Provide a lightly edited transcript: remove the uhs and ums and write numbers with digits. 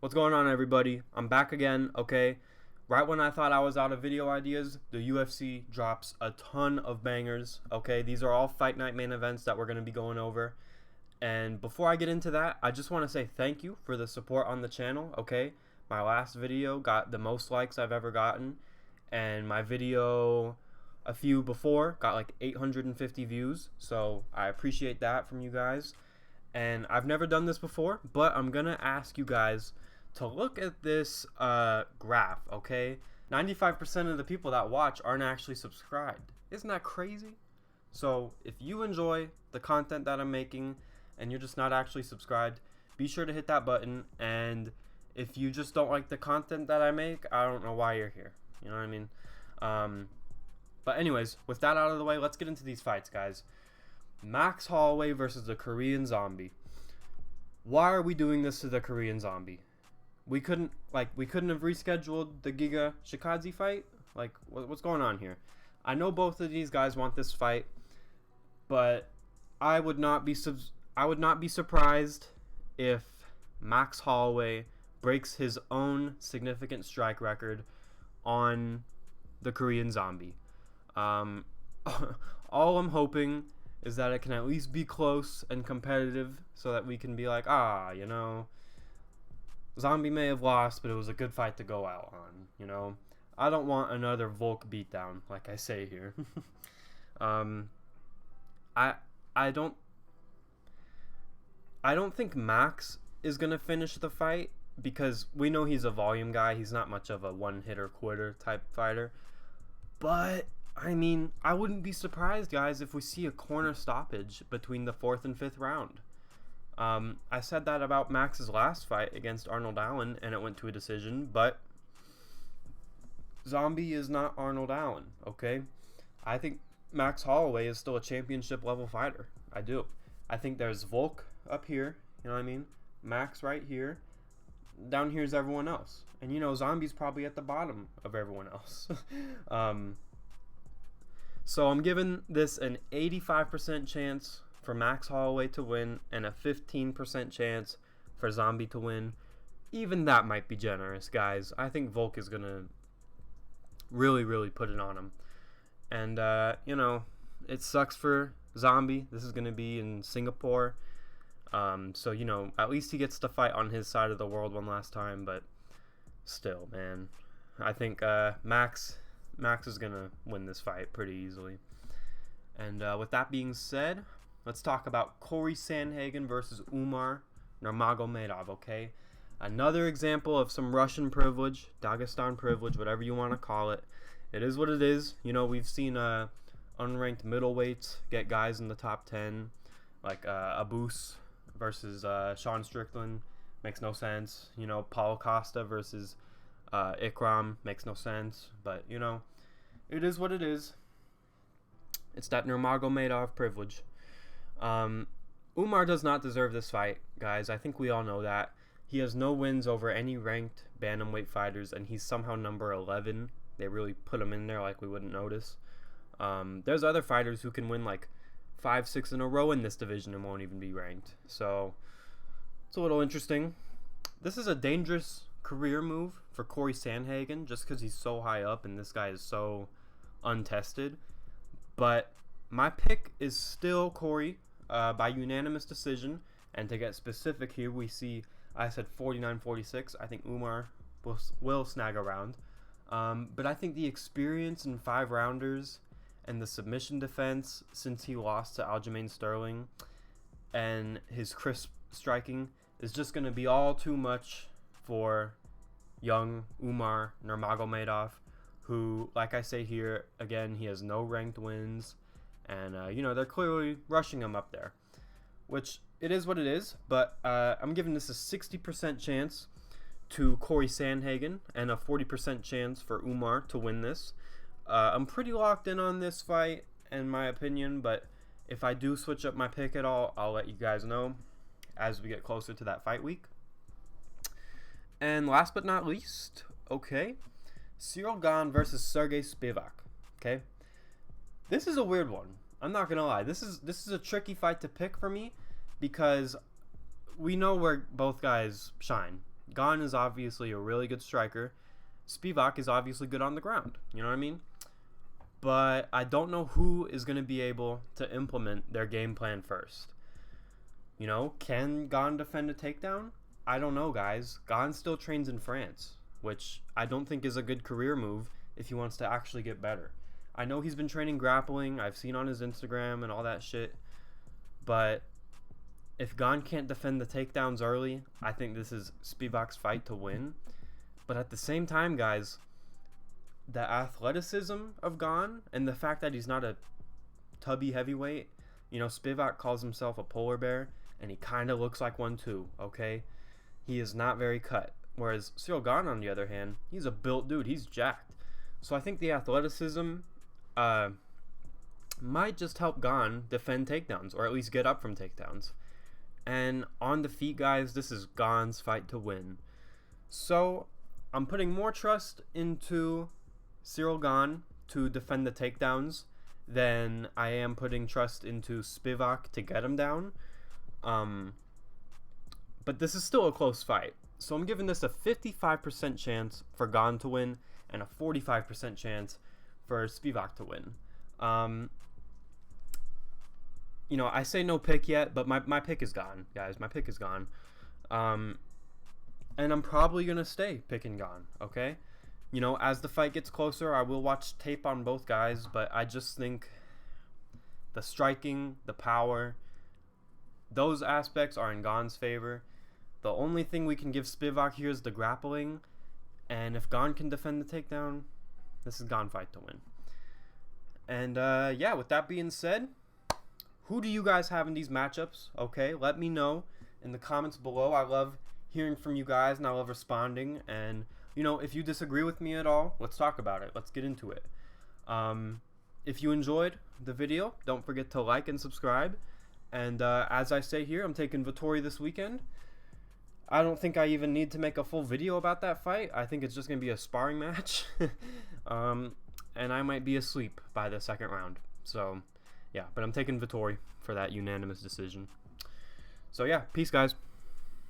What's going on, everybody? I'm back again, okay? Right when I thought I was out of video ideas, the UFC drops a ton of bangers, okay? These are all Fight Night main events that we're going to be going over. And before I get into that, I just want to say thank you for the support on the channel, okay? My last video got the most likes I've ever gotten, and my video a few before got like 850 views, so I appreciate that from you guys. And I've never done this before, but I'm gonna ask you guys to look at this graph, okay? 95% of the people that watch aren't actually subscribed. Isn't that crazy? So if you enjoy the content that I'm making and you're just not actually subscribed, be sure to hit that button. And if you just don't like the content that I make, I don't know why you're here. You know what I mean? But anyways, with that out of the way, let's get into these fights, guys. Max Holloway versus the Korean Zombie. Why are we doing this to the Korean Zombie? We couldn't have rescheduled the Giga Shikadze fight? Like, what's going on here? I know both of these guys want this fight, but I would not be surprised if Max Holloway breaks his own significant strike record on the Korean Zombie. All I'm hoping is that it can at least be close and competitive so that we can be like, you know, Zombie may have lost, but it was a good fight to go out on, you know. I don't want another Volk beatdown, like I say here. I don't think Max is gonna finish the fight because we know he's a volume guy. He's not much of a one-hitter quitter type fighter. But I mean, I wouldn't be surprised, guys, if we see a corner stoppage between the 4th and 5th round. I said that about Max's last fight against Arnold Allen, and it went to a decision, but Zombie is not Arnold Allen, okay? I think Max Holloway is still a championship-level fighter. I do. I think there's Volk up here, you know what I mean? Max right here. Down here's everyone else. And, you know, Zombie's probably at the bottom of everyone else. So I'm giving this an 85% chance for Max Holloway to win and a 15% chance for Zombie to win. Even that might be generous, guys. I think Volk is going to really, really put it on him. And, you know, it sucks for Zombie. This is going to be in Singapore. So, you know, at least he gets to fight on his side of the world one last time. But still, man, I think Max is going to win this fight pretty easily. And with that being said, let's talk about Corey Sandhagen versus Umar Nurmagomedov, okay? Another example of some Russian privilege, Dagestan privilege, whatever you want to call it. It is what it is. You know, we've seen unranked middleweights get guys in the top 10, like Abus versus Sean Strickland. Makes no sense. You know, Paulo Costa versus Ikram makes no sense, but you know, it is what it is. It's that Nurmagomedov privilege. Umar does not deserve this fight, guys. I think we all know that. He has no wins over any ranked bantamweight fighters, and he's somehow number 11. They really put him in there like we wouldn't notice. There's other fighters who can win like 5-6 in a row in this division and won't even be ranked. So it's a little interesting. This is a dangerous career move for Corey Sandhagen just because he's so high up and this guy is so untested. But my pick is still Corey by unanimous decision. And to get specific here, we see I said 49-46. I think Umar will snag a round. But I think the experience in 5-rounders and the submission defense since he lost to Aljamain Sterling and his crisp striking is just going to be all too much for young Umar Nurmagomedov, who, like I say here, again, he has no ranked wins, and, you know, they're clearly rushing him up there, which it is what it is, but I'm giving this a 60% chance to Corey Sandhagen and a 40% chance for Umar to win this. I'm pretty locked in on this fight, in my opinion, but if I do switch up my pick at all, I'll let you guys know as we get closer to that fight week. And last but not least, okay, Gane versus Sergey Spivak. Okay, this is a weird one. I'm not gonna lie. This is a tricky fight to pick for me because we know where both guys shine. Gane is obviously a really good striker. Spivak is obviously good on the ground. You know what I mean? But I don't know who is going to be able to implement their game plan first. You know, can Gane defend a takedown? I don't know, guys. Gane still trains in France, which I don't think is a good career move if he wants to actually get better. I know he's been training grappling. I've seen on his Instagram and all that shit. But if Gane can't defend the takedowns early, I think this is Spivak's fight to win. But at the same time, guys, the athleticism of Gane and the fact that he's not a tubby heavyweight, you know, Spivak calls himself a polar bear, and he kind of looks like one too, okay? He is not very cut. Whereas Cyril Gane, on the other hand, he's a built dude. He's jacked. So I think the athleticism might just help Gane defend takedowns, or at least get up from takedowns. And on the feet, guys, this is Gane's fight to win. So I'm putting more trust into Cyril Gane to defend the takedowns than I am putting trust into Spivak to get him down. But this is still a close fight. So I'm giving this a 55% chance for Gane to win and a 45% chance for Spivak to win. You know, I say no pick yet, but my pick is Gane, guys. My pick is Gane. And I'm probably going to stay picking Gane, okay? You know, as the fight gets closer, I will watch tape on both guys, but I just think the striking, the power, those aspects are in Gane's favor. The only thing we can give Spivak here is the grappling, and if Gane can defend the takedown, this is Gane fight to win. And yeah, with that being said, who do you guys have in these matchups? Okay, let me know in the comments below. I love hearing from you guys, and I love responding. And you know, if you disagree with me at all, let's talk about it. Let's get into it. If you enjoyed the video, don't forget to like and subscribe. And as I say here, I'm taking Vettori this weekend. I don't think I even need to make a full video about that fight. I think it's just going to be a sparring match. And I might be asleep by the second round. So, yeah, but I'm taking Vettori for that unanimous decision. So, yeah, peace, guys.